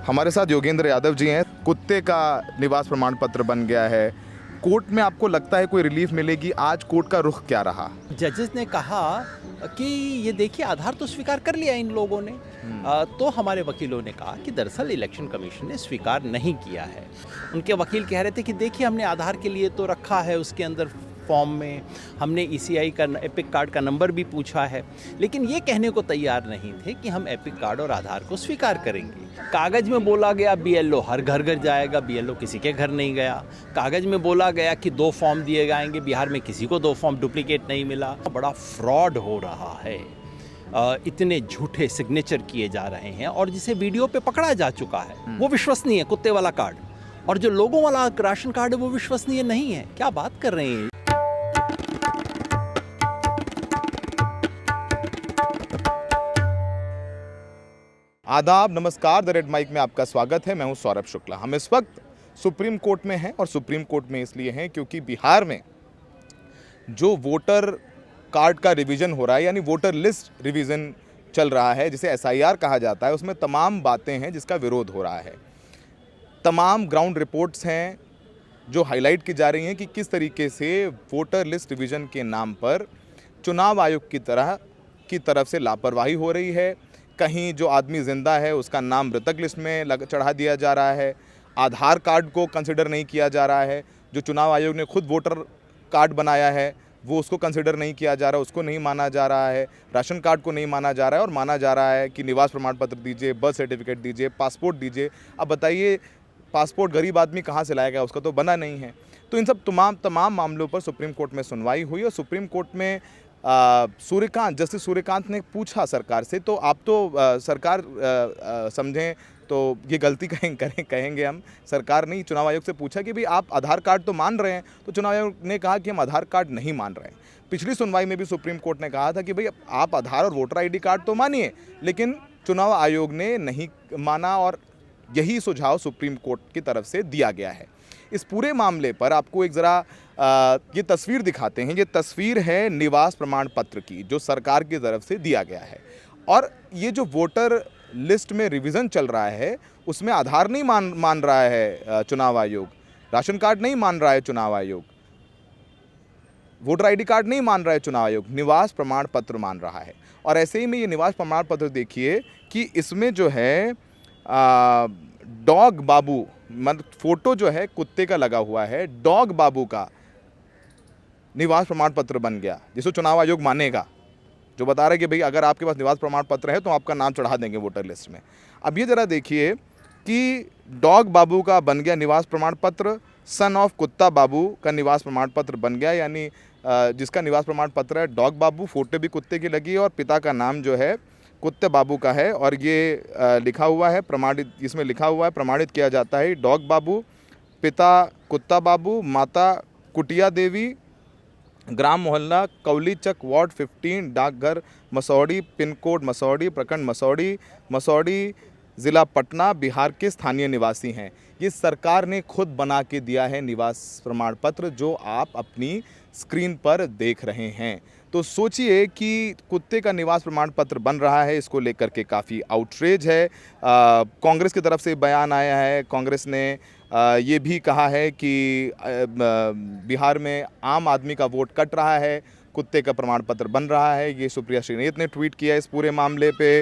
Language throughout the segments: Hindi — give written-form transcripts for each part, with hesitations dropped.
हमारे साथ योगेंद्र यादव जी हैं। कुत्ते का निवास प्रमाण पत्र बन गया है, कोर्ट में आपको लगता है कोई रिलीफ मिलेगी? आज कोर्ट का रुख क्या रहा? जजेस ने कहा कि ये देखिए आधार तो स्वीकार कर लिया इन लोगों ने। तो हमारे वकीलों ने कहा कि दरअसल इलेक्शन कमीशन ने स्वीकार नहीं किया है। उनके वकील कह रहे थे कि देखिए हमने आधार के लिए तो रखा है उसके अंदर फॉर्म में, हमने ईसीआई का एपिक कार्ड का नंबर भी पूछा है, लेकिन ये कहने को तैयार नहीं थे कि हम एपिक कार्ड और आधार को स्वीकार करेंगे। कागज़ में बोला गया बीएलओ हर घर घर जाएगा, बीएलओ किसी के घर नहीं गया। कागज़ में बोला गया कि 2 फॉर्म दिए जाएंगे, बिहार में किसी को 2 फॉर्म डुप्लीकेट नहीं मिला। बड़ा फ्रॉड हो रहा है, इतने झूठे सिग्नेचर किए जा रहे हैं और जिसे वीडियो पे पकड़ा जा चुका है वो विश्वसनीय है, कुत्ते वाला कार्ड, और जो लोगों वाला राशन कार्ड है वो विश्वसनीय नहीं है। क्या बात कर रहे हैं? आदाब, नमस्कार। द रेड माइक में आपका स्वागत है। मैं हूं सौरभ शुक्ला। हम इस वक्त सुप्रीम कोर्ट में हैं और सुप्रीम कोर्ट में इसलिए हैं क्योंकि बिहार में जो वोटर कार्ड का रिवीजन हो रहा है, यानी वोटर लिस्ट रिवीजन चल रहा है, जिसे एसआईआर कहा जाता है, उसमें तमाम बातें हैं जिसका विरोध हो रहा है। तमाम ग्राउंड रिपोर्ट्स हैं जो हाईलाइट की जा रही हैं कि किस तरीके से वोटर लिस्ट रिवीजन के नाम पर चुनाव आयोग की तरफ से लापरवाही हो रही है। कहीं जो आदमी ज़िंदा है उसका नाम मृतक लिस्ट में चढ़ा दिया जा रहा है। आधार कार्ड को कंसिडर नहीं किया जा रहा है। जो चुनाव आयोग ने खुद वोटर कार्ड बनाया है वो उसको कंसिडर नहीं किया जा रहा, उसको नहीं माना जा रहा है। राशन कार्ड को नहीं माना जा रहा है और माना जा रहा है कि निवास प्रमाण पत्र दीजिए, बर्थ सर्टिफिकेट दीजिए, पासपोर्ट दीजिए। अब बताइए, पासपोर्ट गरीब आदमी कहाँ से लाएगा? उसका तो बना नहीं है। तो इन सब तमाम मामलों पर सुप्रीम कोर्ट में सुनवाई हुई और सुप्रीम कोर्ट में जस्टिस सूर्यकांत ने पूछा सरकार से, तो आप तो सरकार समझें तो ये गलती कहेंगे हम, सरकार ने चुनाव आयोग से पूछा कि भाई आप आधार कार्ड तो मान रहे हैं, तो चुनाव आयोग ने कहा कि हम आधार कार्ड नहीं मान रहे हैं। पिछली सुनवाई में भी सुप्रीम कोर्ट ने कहा था कि भाई आप आधार और वोटर आईडी कार्ड तो मानिए, लेकिन चुनाव आयोग ने नहीं माना और यही सुझाव सुप्रीम कोर्ट की तरफ से दिया गया है। इस पूरे मामले पर आपको एक ज़रा ये तस्वीर दिखाते हैं। ये तस्वीर है निवास प्रमाण पत्र की जो सरकार की तरफ से दिया गया है, और ये जो वोटर लिस्ट में रिवीजन चल रहा है उसमें आधार नहीं मान रहा है चुनाव आयोग, राशन कार्ड नहीं मान रहा है चुनाव आयोग, वोटर आईडी कार्ड नहीं मान रहा है चुनाव आयोग, निवास प्रमाण पत्र मान रहा है। और ऐसे ही में ये निवास प्रमाण पत्र देखिए कि इसमें जो है डॉग बाबू, मतलब फोटो जो है कुत्ते का लगा हुआ है, डॉग बाबू का निवास प्रमाण पत्र बन गया, जिसको चुनाव आयोग मानेगा, जो बता रहा है कि भाई अगर आपके पास निवास प्रमाण पत्र है तो आपका नाम चढ़ा देंगे वोटर लिस्ट में। अब ये ज़रा देखिए कि डॉग बाबू का बन गया निवास प्रमाण पत्र, सन ऑफ कुत्ता बाबू का निवास प्रमाण पत्र बन गया, यानी जिसका निवास प्रमाण पत्र है डॉग बाबू, फोटो भी कुत्ते की लगी है और पिता का नाम जो है कुत्ते बाबू का है, और ये लिखा हुआ है प्रमाणित, इसमें लिखा हुआ है प्रमाणित किया जाता है डॉग बाबू, पिता कुत्ता बाबू, माता कुटिया देवी, ग्राम मोहल्ला कौली चक, वार्ड 15, डाकघर मसौड़ी, पिन कोड मसौड़ी, प्रखंड मसौड़ी, ज़िला पटना, बिहार के स्थानीय निवासी हैं। ये सरकार ने खुद बना के दिया है निवास प्रमाण पत्र जो आप अपनी स्क्रीन पर देख रहे हैं। तो सोचिए कि कुत्ते का निवास प्रमाण पत्र बन रहा है, इसको लेकर के काफ़ी आउटरेज है। कांग्रेस की तरफ से बयान आया है। कांग्रेस ने ये भी कहा है कि बिहार में आम आदमी का वोट कट रहा है, कुत्ते का प्रमाण पत्र बन रहा है। ये सुप्रिया श्रीनेत ने ट्वीट किया इस पूरे मामले पे।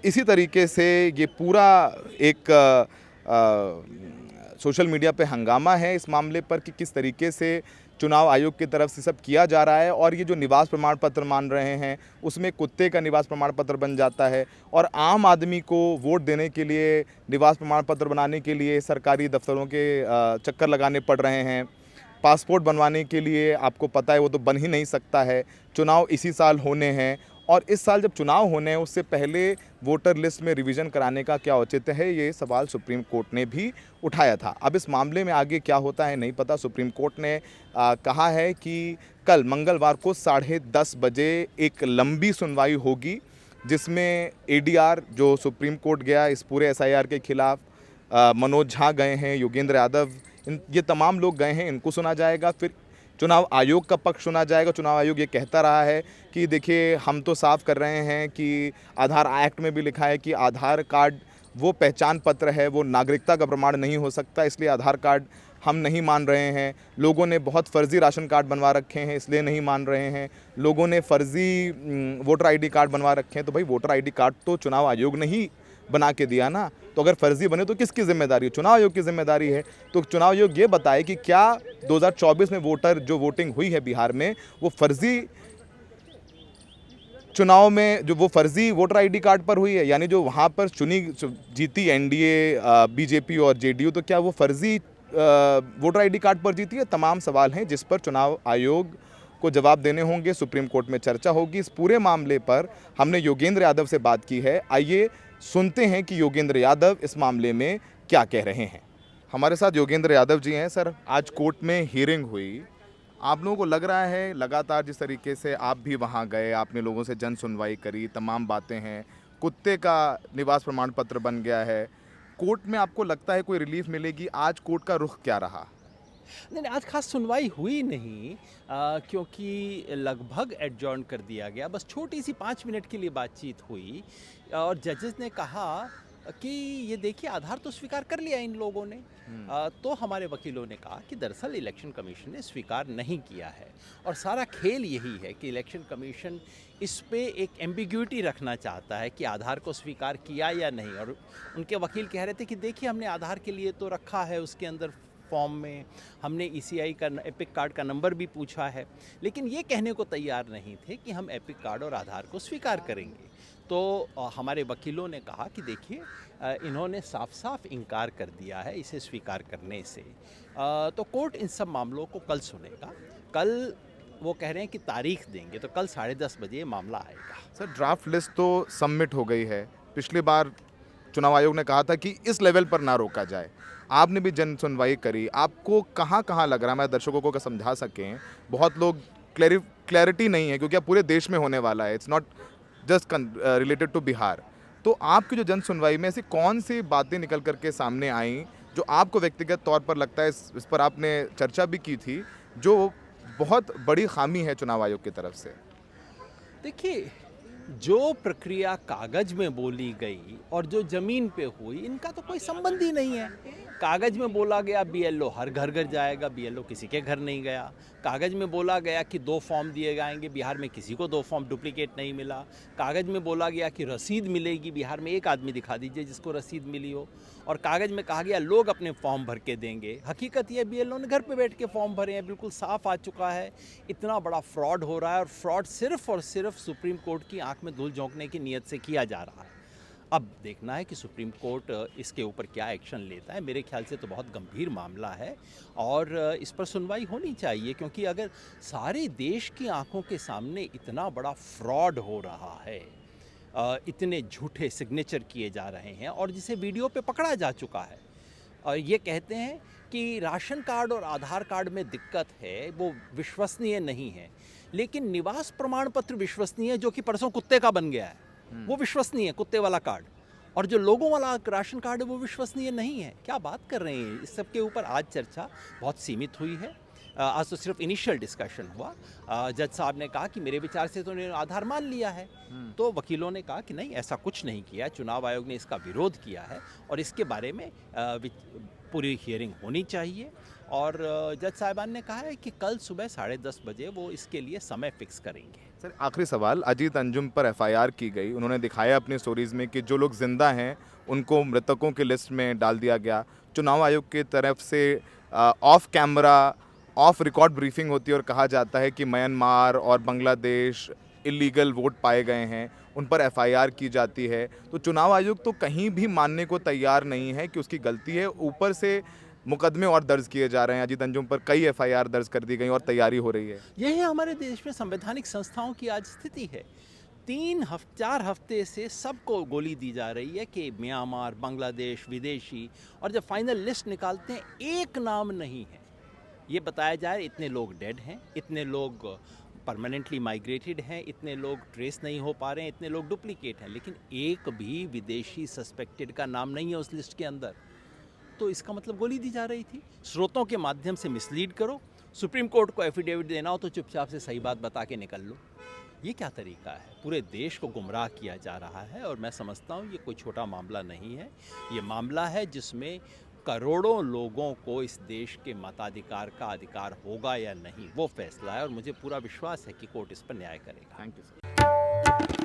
इसी तरीके से ये पूरा एक सोशल मीडिया पे हंगामा है इस मामले पर कि किस तरीके से चुनाव आयोग की तरफ से सब किया जा रहा है, और ये जो निवास प्रमाण पत्र मान रहे हैं उसमें कुत्ते का निवास प्रमाण पत्र बन जाता है, और आम आदमी को वोट देने के लिए, निवास प्रमाण पत्र बनाने के लिए सरकारी दफ्तरों के चक्कर लगाने पड़ रहे हैं। पासपोर्ट बनवाने के लिए आपको पता है वो तो बन ही नहीं सकता है। चुनाव इसी साल होने हैं, और इस साल जब चुनाव होने हैं उससे पहले वोटर लिस्ट में रिवीजन कराने का क्या औचित्य है, ये सवाल सुप्रीम कोर्ट ने भी उठाया था। अब इस मामले में आगे क्या होता है नहीं पता। सुप्रीम कोर्ट ने कहा है कि कल मंगलवार को 10:30 बजे एक लंबी सुनवाई होगी, जिसमें एडीआर जो सुप्रीम कोर्ट गया इस पूरे एसआईआर के खिलाफ, मनोज झा गए हैं, योगेंद्र यादव, ये तमाम लोग गए हैं, इनको सुना जाएगा। फिर चुनाव आयोग का पक्ष सुना जाएगा। चुनाव आयोग ये कहता रहा है कि देखिए हम तो साफ कर रहे हैं कि आधार एक्ट में भी लिखा है कि आधार कार्ड वो पहचान पत्र है, वो नागरिकता का प्रमाण नहीं हो सकता, इसलिए आधार कार्ड हम नहीं मान रहे हैं। लोगों ने बहुत फ़र्ज़ी राशन कार्ड बनवा रखे हैं, इसलिए नहीं मान रहे हैं। लोगों ने फ़र्ज़ी वोटर आईडी कार्ड बनवा रखे हैं। तो भाई वोटर आईडी कार्ड तो चुनाव आयोग ने ही बना के दिया ना, तो अगर फ़र्ज़ी बने तो किसकी ज़िम्मेदारी है? चुनाव आयोग की ज़िम्मेदारी है। तो चुनाव आयोग ये बताए कि क्या 2024 में वोटर जो वोटिंग हुई है बिहार में, वो फ़र्ज़ी चुनाव में जो वो फर्जी वोटर आईडी कार्ड पर हुई है, यानी जो वहाँ पर जीती एनडीए, बीजेपी और जेडीयू, तो क्या वो फर्जी वोटर आईडी कार्ड पर जीती है? तमाम सवाल हैं जिस पर चुनाव आयोग को जवाब देने होंगे। सुप्रीम कोर्ट में चर्चा होगी इस पूरे मामले पर। हमने योगेंद्र यादव से बात की है, आइए सुनते हैं कि योगेंद्र यादव इस मामले में क्या कह रहे हैं। हमारे साथ योगेंद्र यादव जी हैं। सर, आज कोर्ट में हियरिंग हुई, आप लोगों को लग रहा है लगातार जिस तरीके से आप भी वहाँ गए, आपने लोगों से जन सुनवाई करी, तमाम बातें हैं, कुत्ते का निवास प्रमाण पत्र बन गया है, कोर्ट में आपको लगता है कोई रिलीफ मिलेगी? आज कोर्ट का रुख क्या रहा? नहीं नहीं, आज खास सुनवाई हुई नहीं, क्योंकि लगभग एडजॉर्न कर दिया गया। बस छोटी सी 5 मिनट के लिए बातचीत हुई और जजेस ने कहा कि ये देखिए आधार तो स्वीकार कर लिया इन लोगों ने। तो हमारे वकीलों ने कहा कि दरअसल इलेक्शन कमीशन ने स्वीकार नहीं किया है और सारा खेल यही है कि इलेक्शन कमीशन इस पे एक एम्बिग्यूटी रखना चाहता है कि आधार को स्वीकार किया या नहीं। और उनके वकील कह रहे थे कि देखिए हमने आधार के लिए तो रखा है उसके अंदर फॉर्म में, हमने ईसीआई का एपिक कार्ड का नंबर भी पूछा है, लेकिन ये कहने को तैयार नहीं थे कि हम एपिक कार्ड और आधार को स्वीकार करेंगे। तो हमारे वकीलों ने कहा कि देखिए इन्होंने साफ साफ इनकार कर दिया है इसे स्वीकार करने से। तो कोर्ट इन सब मामलों को कल सुनेगा। कल वो कह रहे हैं कि तारीख देंगे, तो कल 10:30 बजे ये मामला आएगा। सर, ड्राफ्ट लिस्ट तो सबमिट हो गई है। पिछली बार चुनाव आयोग ने कहा था कि इस लेवल पर ना रोका जाए, आपने भी जन सुनवाई करी, आपको कहाँ कहाँ लग रहा है, मैं दर्शकों को समझा सकें, बहुत लोग क्लैरिटी नहीं है क्योंकि अब पूरे देश में होने वाला है, it's not just related to Bihar. तो आपकी जो जन सुनवाई में ऐसी कौन सी बातें निकल करके सामने आई जो आपको व्यक्तिगत तौर पर लगता है, इस पर आपने चर्चा भी की थी, जो बहुत बड़ी खामी है चुनाव आयोग की तरफ से? देखिए, जो प्रक्रिया कागज में बोली गई और जो जमीन पे हुई, इनका तो कोई संबंध ही नहीं है। कागज में बोला गया बीएलओ हर घर घर जाएगा, बीएलओ किसी के घर नहीं गया। कागज में बोला गया कि 2 फॉर्म दिए जाएंगे, बिहार में किसी को 2 फॉर्म डुप्लीकेट नहीं मिला। कागज में बोला गया कि रसीद मिलेगी, बिहार में एक आदमी दिखा दीजिए जिसको रसीद मिली हो। और कागज में कहा गया लोग अपने फॉर्म भर के देंगे। हकीकत ये बीएलओ ने घर पे बैठ के फॉर्म भरे हैं, बिल्कुल साफ आ चुका है। इतना बड़ा फ्रॉड हो रहा है और फ्रॉड सिर्फ और सिर्फ सुप्रीम कोर्ट की आंख में धूल झोंकने की नीयत से किया जा रहा है। अब देखना है कि सुप्रीम कोर्ट इसके ऊपर क्या एक्शन लेता है। मेरे ख्याल से तो बहुत गंभीर मामला है और इस पर सुनवाई होनी चाहिए, क्योंकि अगर सारे देश की आंखों के सामने इतना बड़ा फ्रॉड हो रहा है, इतने झूठे सिग्नेचर किए जा रहे हैं और जिसे वीडियो पे पकड़ा जा चुका है, और ये कहते हैं कि राशन कार्ड और आधार कार्ड में दिक्कत है, वो विश्वसनीय नहीं है, लेकिन निवास प्रमाण पत्र विश्वसनीय है जो कि परसों कुत्ते का बन गया है, वो विश्वसनीय है, कुत्ते वाला कार्ड। और जो लोगों वाला राशन कार्ड है वो विश्वसनीय नहीं है। क्या बात कर रहे हैं? इस सब के ऊपर आज चर्चा बहुत सीमित हुई है। आज तो सिर्फ इनिशियल डिस्कशन हुआ। जज साहब ने कहा कि मेरे विचार से तो उन्होंने आधार मान लिया है। तो वकीलों ने कहा कि नहीं, ऐसा कुछ नहीं किया, चुनाव आयोग ने इसका विरोध किया है और इसके बारे में पूरी हियरिंग होनी चाहिए। और जज साहिबान ने कहा है कि कल सुबह 10:30 बजे वो इसके लिए समय फिक्स करेंगे। सर, आखिरी सवाल, अजीत अंजुम पर एफआईआर की गई, उन्होंने दिखाया अपनी स्टोरीज में कि जो लोग जिंदा हैं उनको मृतकों की लिस्ट में डाल दिया गया। चुनाव आयोग की तरफ से of camera, of record briefing होती है और कहा जाता है कि म्यांमार और बांग्लादेश इलीगल वोट पाए गए हैं, उन पर एफआईआर की जाती है। तो चुनाव आयोग तो कहीं भी मानने को तैयार नहीं है कि उसकी गलती है, ऊपर से मुकदमे और दर्ज किए जा रहे हैं। अजीत अंजुम पर कई एफआईआर दर्ज कर दी गई और तैयारी हो रही है। यही हमारे देश में संवैधानिक संस्थाओं की आज स्थिति है। 4 हफ्ते से सबको गोली दी जा रही है कि म्यांमार, बांग्लादेश, विदेशी, और जब फाइनल लिस्ट निकालते हैं एक नाम नहीं है। ये बताया जाए इतने लोग डेड हैं, इतने लोग परमानेंटली माइग्रेटेड हैं, इतने लोग ट्रेस नहीं हो पा रहे हैं, इतने लोग डुप्लीकेट हैं, लेकिन एक भी विदेशी सस्पेक्टेड का नाम नहीं है उस लिस्ट के अंदर। तो इसका मतलब गोली दी जा रही थी। स्रोतों के माध्यम से मिसलीड करो। सुप्रीम कोर्ट को एफिडेविट देना हो तो चुपचाप से सही बात बता के निकल लो। ये क्या तरीका है? पूरे देश को गुमराह किया जा रहा है और मैं समझता हूँ ये कोई छोटा मामला नहीं है। ये मामला है जिसमें करोड़ों लोगों को इस देश के मताधिकार का अधिकार होगा या नहीं, वो फैसला है और मुझे पूरा विश्वास है कि कोर्ट इस पर न्याय करेगा। Thank you sir.